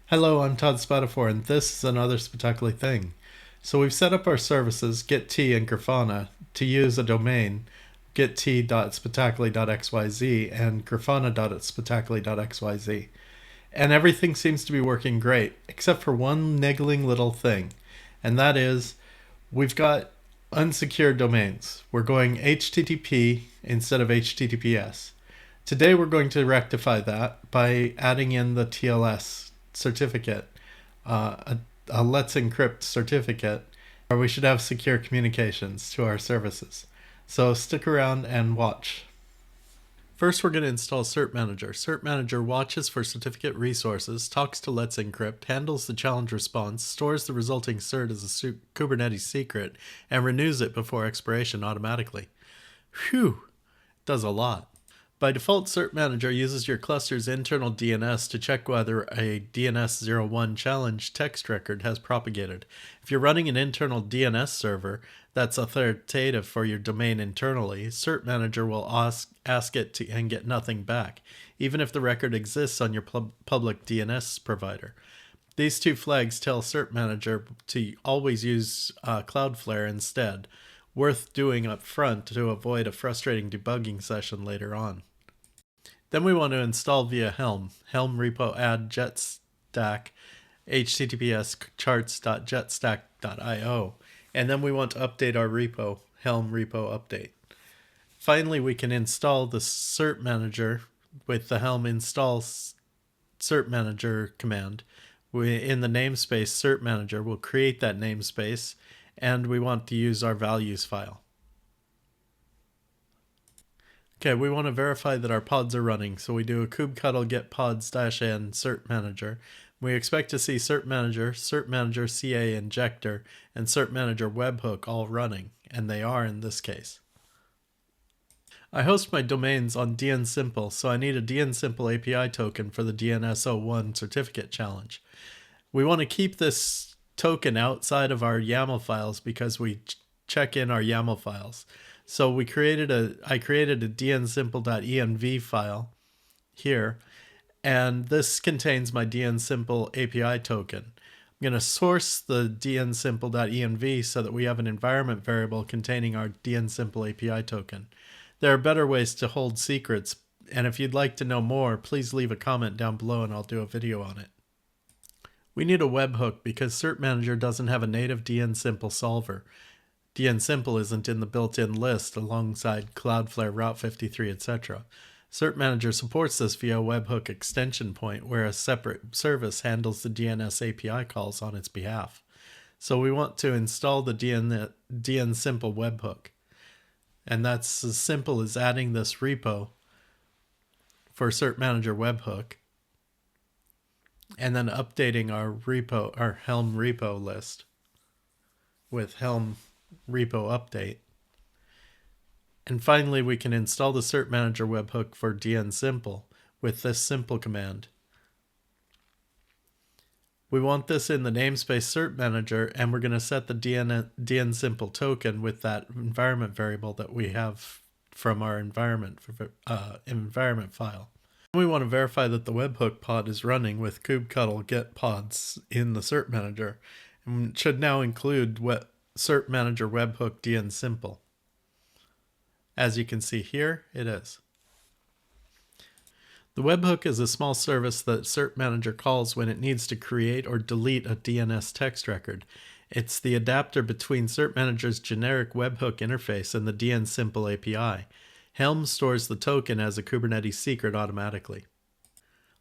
Hello, I'm Todd Spatafor, and this is another spatacoli thing. So we've set up our services, Gitea and Grafana, to use a domain, gitea.spatacoli.xyz and grafana.spatacoli.xyz. And everything seems to be working great, except for one niggling little thing, and that is we've got unsecured domains. We're going HTTP instead of HTTPS. Today we're going to rectify that by adding in the TLS certificate, a Let's Encrypt certificate, or we should have secure communications to our services. So stick around and watch. First, we're going to install cert-manager. Cert-manager watches for certificate resources, talks to Let's Encrypt, handles the challenge response, stores the resulting cert as a Kubernetes secret, and renews it before expiration automatically. Phew, does a lot. By default, cert-manager uses your cluster's internal DNS to check whether a DNS01 challenge text record has propagated. If you're running an internal DNS server that's authoritative for your domain internally, cert-manager will ask it to and get nothing back, even if the record exists on your public DNS provider. These two flags tell cert-manager to always use Cloudflare instead. Worth doing up front to avoid a frustrating debugging session later on. Then we want to install via Helm. Helm repo add jetstack HTTPS charts.jetstack.io. And then we want to update our repo, Helm repo update. Finally, we can install the cert manager with the Helm install cert manager command. In the namespace cert manager, we'll create that namespace, and we want to use our values file. Okay, we want to verify that our pods are running, so we do a kubectl get pods-n cert manager. We expect to see cert manager CA injector, and cert manager webhook all running, and they are in this case. I host my domains on DNSimple, so I need a DNSimple API token for the DNS01 certificate challenge. We want to keep this token outside of our YAML files because we check in our YAML files. So I created a DNSimple.env file here, and this contains my DNSimple API token. I'm going to source the DNSimple.env so that we have an environment variable containing our DNSimple API token. There are better ways to hold secrets, and if you'd like to know more, please leave a comment down below and I'll do a video on it. We need a webhook because cert-manager doesn't have a native DNSimple solver. DNSimple isn't in the built-in list alongside Cloudflare, Route 53, etc. Cert-manager supports this via a webhook extension point where a separate service handles the DNS API calls on its behalf. So we want to install the DNSimple webhook. And that's as simple as adding this repo for cert-manager webhook, and then updating our Helm repo list with Helm repo update. And finally, we can install the cert-manager webhook for DNSimple with this simple command. We want this in the namespace cert-manager, and we're going to set the DNSimple token with that environment variable that we have from our environment file. We want to verify that the webhook pod is running with kubectl get pods in the cert manager, and should now include cert manager webhook DNSimple. As you can see here, it is. The webhook is a small service that cert manager calls when it needs to create or delete a DNS text record. It's the adapter between cert manager's generic webhook interface and the DNSimple API. Helm stores the token as a Kubernetes secret automatically.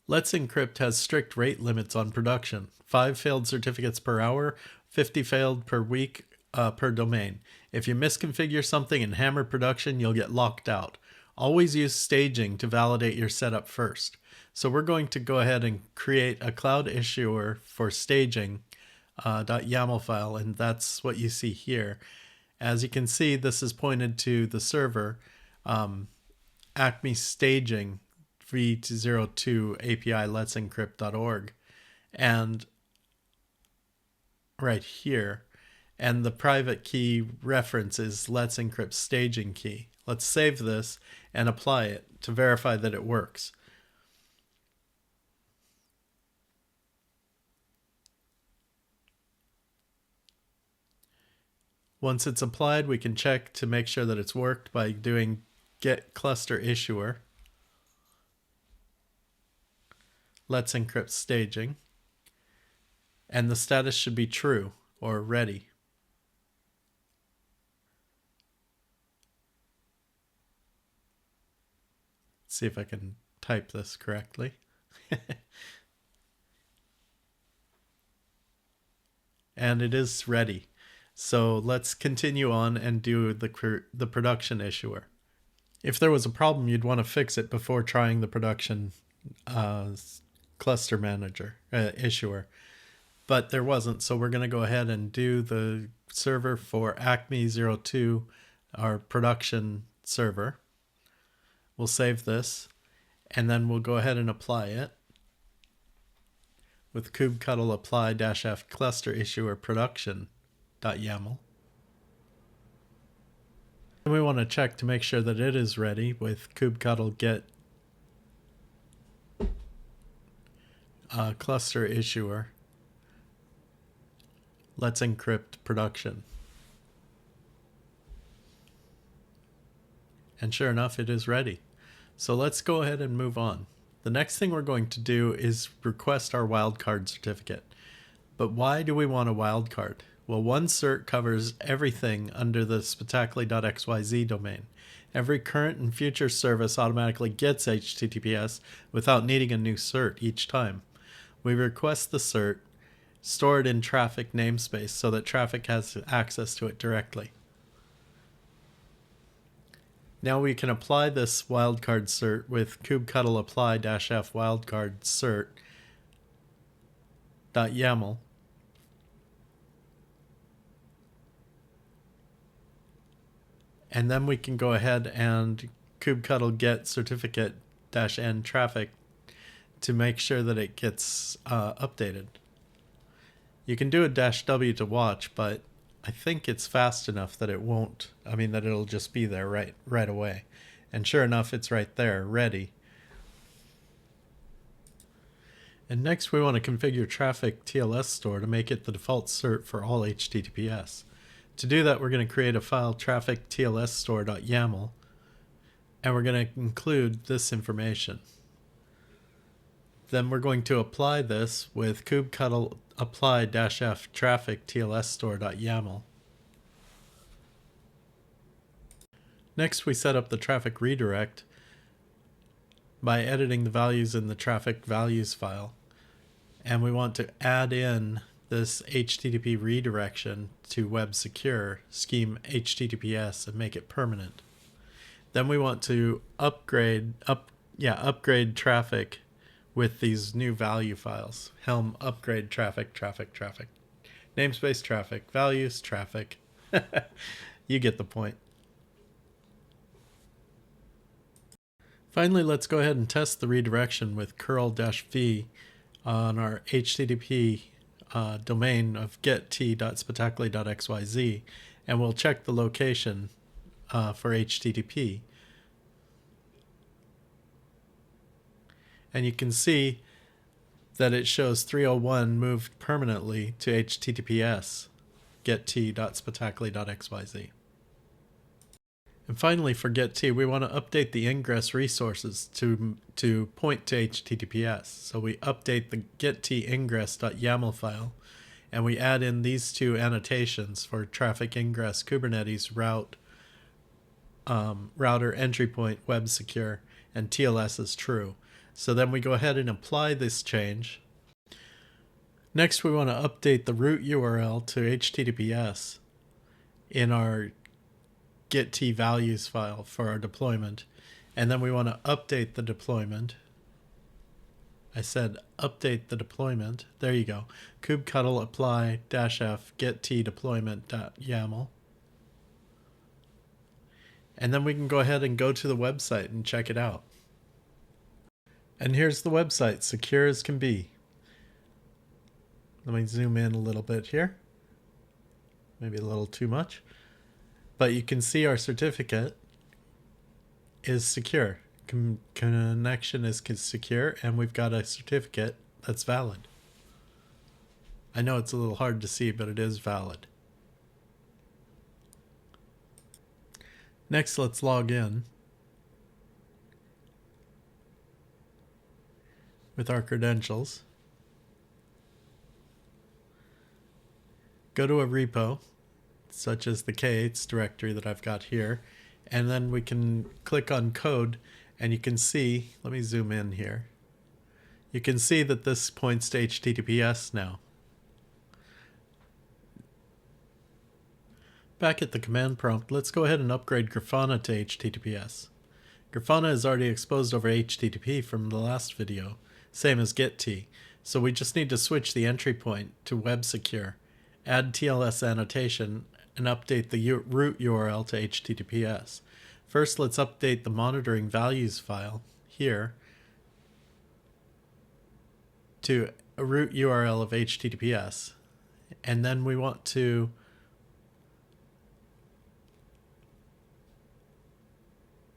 Let's Encrypt has strict rate limits on production. 5 failed certificates per hour, 50 failed per week per domain. If you misconfigure something in hammer production, you'll get locked out. Always use staging to validate your setup first. So we're going to go ahead and create a ClusterIssuer for staging .yaml file, and that's what you see here. As you can see, this is pointed to the server Acme Staging v202 API Let's Encrypt.org, and right here, and the private key reference is Let's Encrypt staging key. Let's save this and apply it to verify that it works. Once it's applied, we can check to make sure that it's worked by doing get ClusterIssuer. Let's encrypt staging. And the status should be true or ready. Let's see if I can type this correctly. And it is ready. So let's continue on and do the production issuer. If there was a problem, you'd want to fix it before trying the production cluster manager issuer. But there wasn't, so we're going to go ahead and do the server for Acme02, our production server. We'll save this, and then we'll go ahead and apply it with kubectl apply-f ClusterIssuer production.yaml. And we want to check to make sure that it is ready with kubectl get ClusterIssuer. Let's encrypt production. And sure enough, it is ready. So let's go ahead and move on. The next thing we're going to do is request our wildcard certificate. But why do we want a wildcard? Well, one cert covers everything under the spatacoli.xyz domain. Every current and future service automatically gets HTTPS without needing a new cert each time. We request the cert, store it in Traefik namespace so that Traefik has access to it directly. Now we can apply this wildcard cert with kubectl apply-f wildcard cert.yaml. And then we can go ahead and kubectl get certificate-n Traefik to make sure that it gets updated. You can do a -w to watch, but I think it's fast enough that it won't, that it'll just be there right away. And sure enough, it's right there, ready. And next we want to configure Traefik TLS store to make it the default cert for all HTTPS. To do that, we're going to create a file Traefik TLS store.yaml, and we're going to include this information. Then we're going to apply this with kubectl apply-f Traefik TLS store.yaml. Next, we set up the Traefik redirect by editing the values in the Traefik values file. And we want to add in this HTTP redirection to web secure scheme HTTPS and make it permanent. Then we want to upgrade Traefik with these new value files. Helm upgrade Traefik. Namespace Traefik, values Traefik. You get the point. Finally, let's go ahead and test the redirection with curl-v on our HTTP domain of get.t.spatacoli.xyz, and we'll check the location for HTTP. And you can see that it shows 301 moved permanently to HTTPS, get.t.spatacoli.xyz. And finally, for get.t, we want to update the ingress resources to point to HTTPS. So we update the get.t ingress.yaml file, and we add in these two annotations for Traefik ingress Kubernetes route, router entry point web secure, and TLS is true. So then we go ahead and apply this change. Next, we want to update the root URL to HTTPS in our get.t values file for our deployment. And then we want to update the deployment. I said update the deployment. There you go. kubectl apply-f get.t deployment.yaml. And then we can go ahead and go to the website and check it out. And here's the website, secure as can be. Let me zoom in a little bit here. Maybe a little too much. But you can see our certificate is secure. Connection is secure, and we've got a certificate that's valid. I know it's a little hard to see, but it is valid. Next, let's log in with our credentials. Go to a repo, such as the K8s directory that I've got here, and then we can click on code, and you can see, let me zoom in here, you can see that this points to HTTPS now. Back at the command prompt, let's go ahead and upgrade Grafana to HTTPS. Grafana is already exposed over HTTP from the last video, same as Gitea, so we just need to switch the entry point to web secure, add TLS annotation, and update the root URL to HTTPS. First, let's update the monitoring values file here to a root URL of HTTPS, and then we want to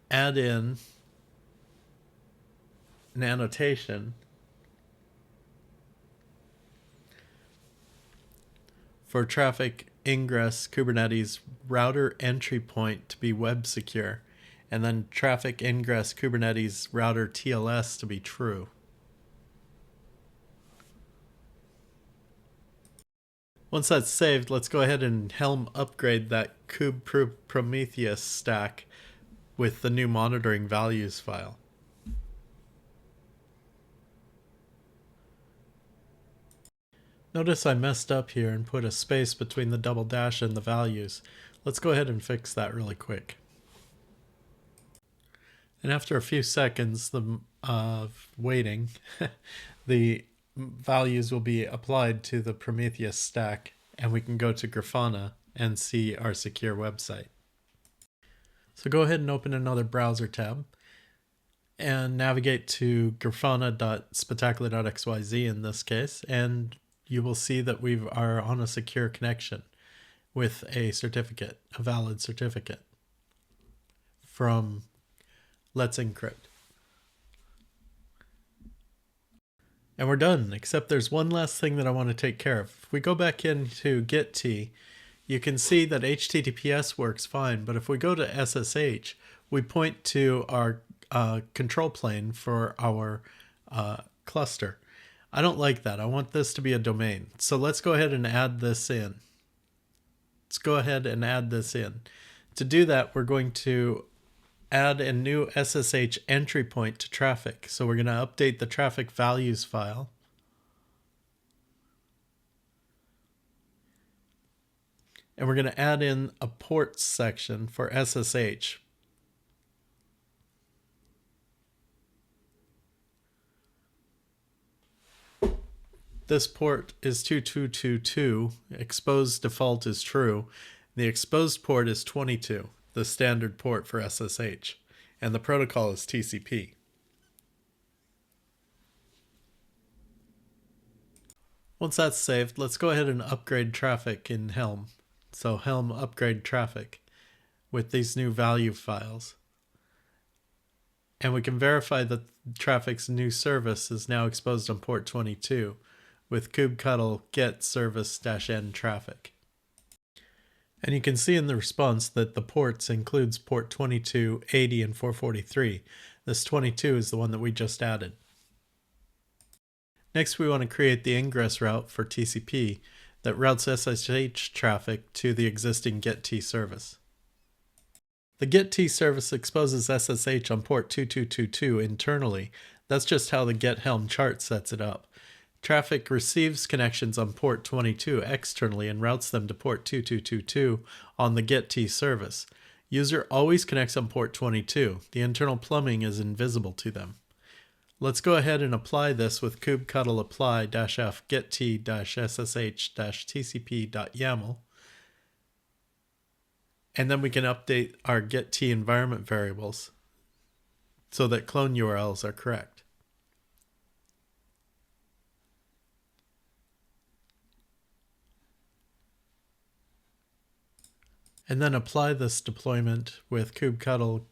add in an annotation for Traefik ingress Kubernetes router entry point to be web secure, and then Traefik ingress Kubernetes router TLS to be true. Once that's saved, let's go ahead and Helm upgrade that Prometheus stack with the new monitoring values file. Notice I messed up here and put a space between the double dash and the values. Let's go ahead and fix that really quick. And after a few seconds of waiting, the values will be applied to the Prometheus stack, and we can go to Grafana and see our secure website. So go ahead and open another browser tab and navigate to grafana.spatacoli.xyz in this case, and you will see that we are on a secure connection with a certificate, a valid certificate from Let's Encrypt. And we're done, except there's one last thing that I want to take care of. If we go back into Gitea, you can see that HTTPS works fine, but if we go to SSH, we point to our control plane for our cluster. I don't like that. I want this to be a domain. So let's go ahead and add this in. Let's go ahead and add this in. To do that, we're going to add a new SSH entry point to Traefik. So we're going to update the Traefik values file. And we're going to add in a ports section for SSH. This port is 2222. Exposed default is true. The exposed port is 22, the standard port for SSH. And the protocol is TCP. Once that's saved, let's go ahead and upgrade Traefik in Helm. So Helm upgrade Traefik with these new value files. And we can verify that Traefik's new service is now exposed on port 22 with kubectl get service-n Traefik. And you can see in the response that the ports includes port 22, 80, and 443. This 22 is the one that we just added. Next, we want to create the ingress route for TCP that routes SSH traffic to the existing Gitea service. The Gitea service exposes SSH on port 2222 internally. That's just how the Get Helm chart sets it up. Traefik receives connections on port 22 externally and routes them to port 2222 on the Gitea service. User always connects on port 22. The internal plumbing is invisible to them. Let's go ahead and apply this with kubectl apply-f gitea-ssh-tcp.yaml. And then we can update our Gitea environment variables so that clone URLs are correct. And then apply this deployment with kubectl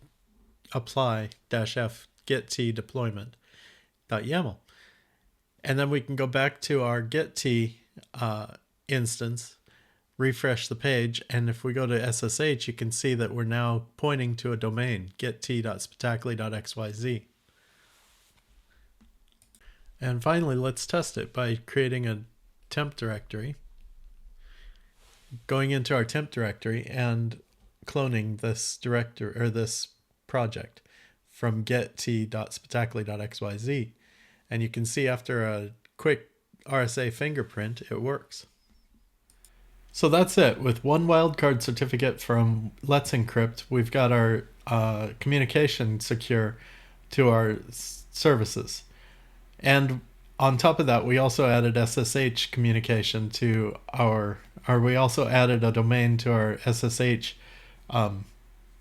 apply-f gitea deployment.yaml. And then we can go back to our Gitea instance, refresh the page, and if we go to SSH, you can see that we're now pointing to a domain, get.t.spatacoli.xyz. And finally, let's test it by creating a temp directory, going into our temp directory and cloning this directory or this project from get.t.spatacoli.xyz. And you can see after a quick RSA fingerprint, it works. So that's it. With one wildcard certificate from Let's Encrypt, we've got our communication secure to our services. And on top of that, we also added SSH communication to we also added a domain to our SSH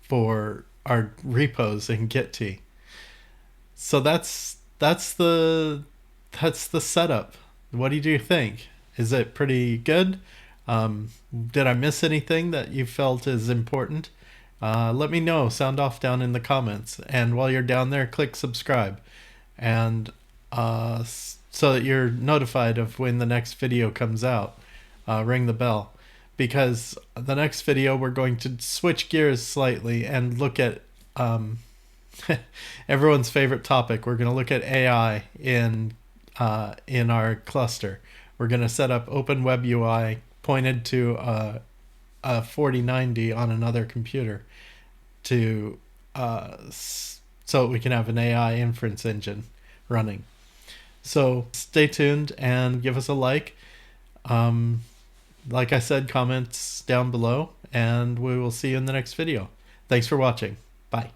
for our repos in Gitea. So that's the setup. What do you think? Is it pretty good? Did I miss anything that you felt is important? Let me know. Sound off down in the comments. And while you're down there, click subscribe, and so that you're notified of when the next video comes out. Ring the bell, because the next video we're going to switch gears slightly and look at everyone's favorite topic. We're going to look at AI in our cluster. We're going to set up Open Web UI pointed to a 4090 on another computer to so we can have an AI inference engine running. So stay tuned and give us a like. Like I said, comments down below, and we will see you in the next video. Thanks for watching. Bye.